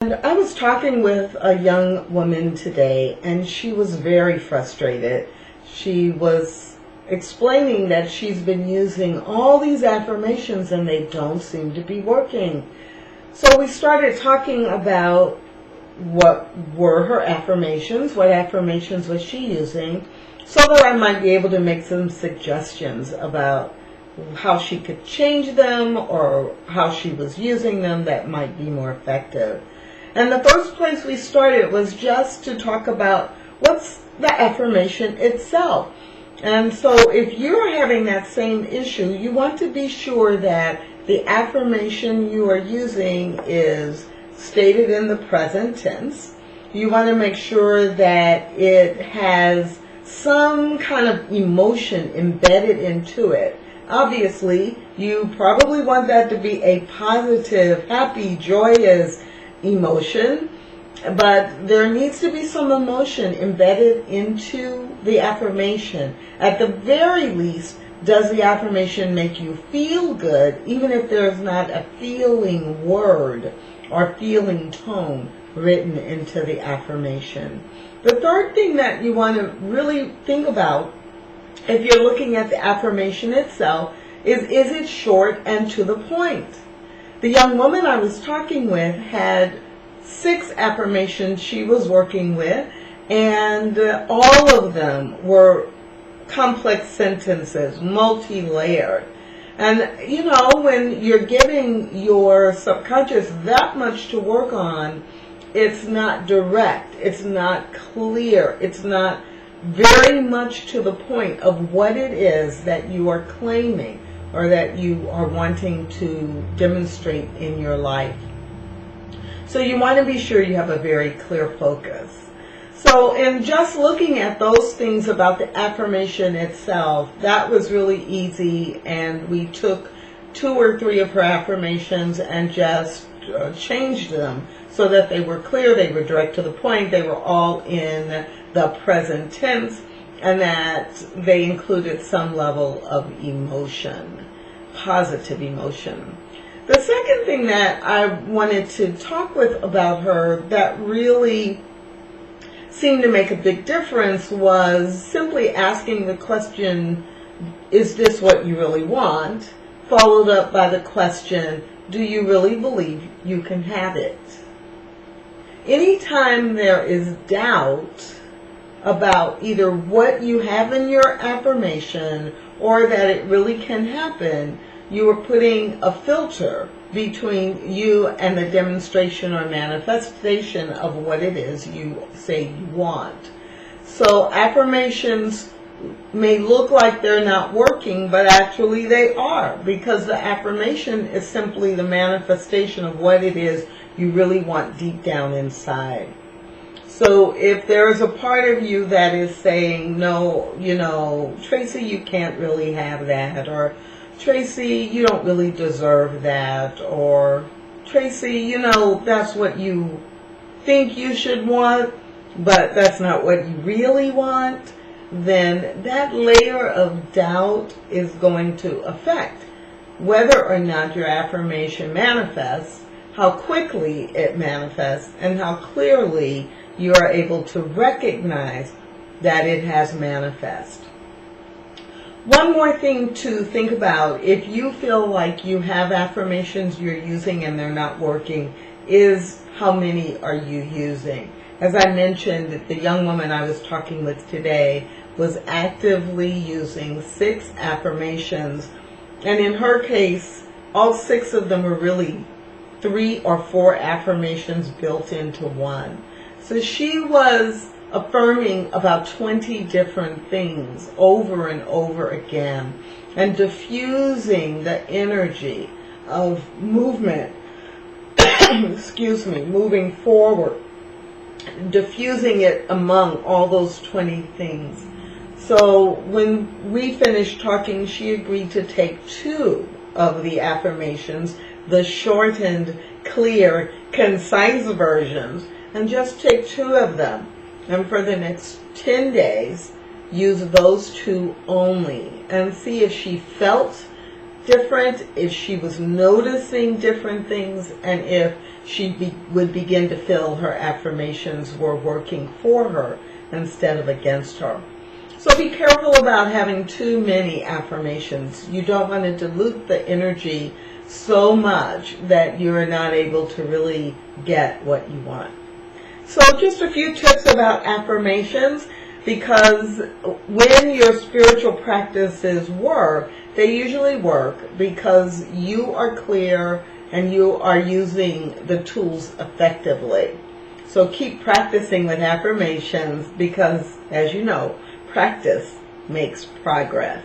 And I was talking with a young woman today, and she was very frustrated. She was explaining that she's been using all these affirmations and they don't seem to be working. So we started talking about what were her affirmations, what affirmations was she using, so that I might be able to make some suggestions about how she could change them or how she was using them that might be more effective. And the first place we started was just to talk about what's the affirmation itself. And so if you're having that same issue, you want to be sure that the affirmation you are using is stated in the present tense. You want to make sure that it has some kind of emotion embedded into it. Obviously, you probably want that to be a positive, happy, joyous emotion, but there needs to be some emotion embedded into the affirmation. At the very least, does the affirmation make you feel good, even if there's not a feeling word or feeling tone written into the affirmation? The third thing that you want to really think about if you're looking at the affirmation itself is it short and to the point? The young woman I was talking with had 6 affirmations she was working with, and all of them were complex sentences, multi-layered. And you know, when you're giving your subconscious that much to work on, it's not direct, it's not clear, it's not very much to the point of what it is that you are claiming or that you are wanting to demonstrate in your life. So you want to be sure you have a very clear focus. So in just looking at those things about the affirmation itself, that was really easy, and we took 2 or 3 of her affirmations and just changed them so that they were clear, they were direct to the point, they were all in the present tense, and that they included some level of emotion, positive emotion. The second thing that I wanted to talk with about her that really seemed to make a big difference was simply asking the question, is this what you really want? Followed up by the question, do you really believe you can have it? Anytime there is doubt about either what you have in your affirmation or that it really can happen, you are putting a filter between you and the demonstration or manifestation of what it is you say you want. So affirmations may look like they're not working, but actually they are, because the affirmation is simply the manifestation of what it is you really want deep down inside. So if there is a part of you that is saying, no, you know, Tracy, you can't really have that, or Tracy, you don't really deserve that, or Tracy, you know, that's what you think you should want, but that's not what you really want, then that layer of doubt is going to affect whether or not your affirmation manifests, how quickly it manifests, and how clearly you are able to recognize that it has manifest. One more thing to think about, if you feel like you have affirmations you're using and they're not working, is how many are you using? As I mentioned, the young woman I was talking with today was actively using 6 affirmations, and in her case, all 6 of them were really 3 or 4 affirmations built into one. So she was affirming about 20 different things over and over again and diffusing the energy of movement, excuse me, moving forward, diffusing it among all those 20 things. So when we finished talking, she agreed to take 2 of the affirmations, the shortened, clear, concise versions, and just take 2 of them. And for the next 10 days, use those 2 only and see if she felt different, if she was noticing different things, and if she would begin to feel her affirmations were working for her instead of against her. So be careful about having too many affirmations. You don't want to dilute the energy so much that you're not able to really get what you want. So just a few tips about affirmations, because when your spiritual practices work, they usually work because you are clear and you are using the tools effectively. So keep practicing with affirmations because, as you know, practice makes progress.